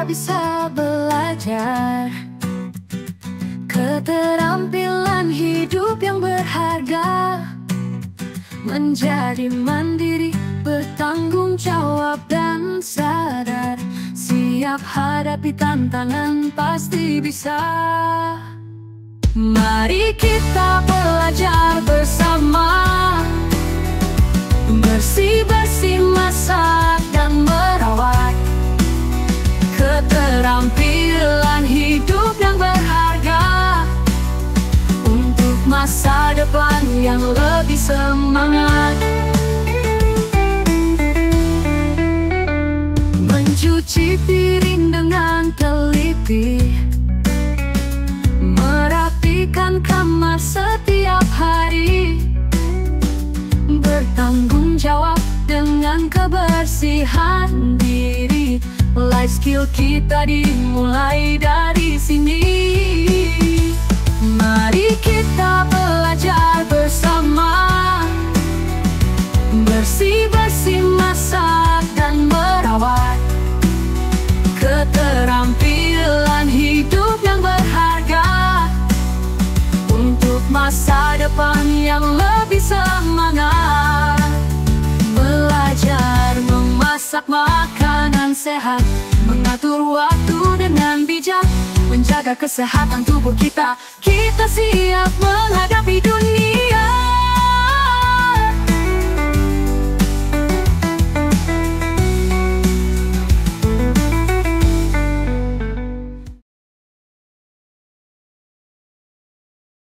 kita bisa belajar keterampilan hidup yang berharga, menjadi mandiri, bertanggung jawab dan sadar, siap hadapi tantangan, pasti bisa. Mari kita belajar bersama, bersih-bersih, masak dan merawat keterampilan hidup yang berharga, untuk masa depan yang lebih semangat. Mencuci piring dengan teliti, merapikan kamar setiap hari, bertanggung jawab dengan kebersihan diri. Life skill kita dimulai dari sini. Mari kita belajar bersama, bersih-bersih, masak dan merawat keterampilan hidup yang berharga, untuk masa depan yang lebih semangat. Belajar memasak makanan sehat, mengatur waktu dengan bijak, menjaga kesehatan tubuh kita. Kita siap menghadapi dunia.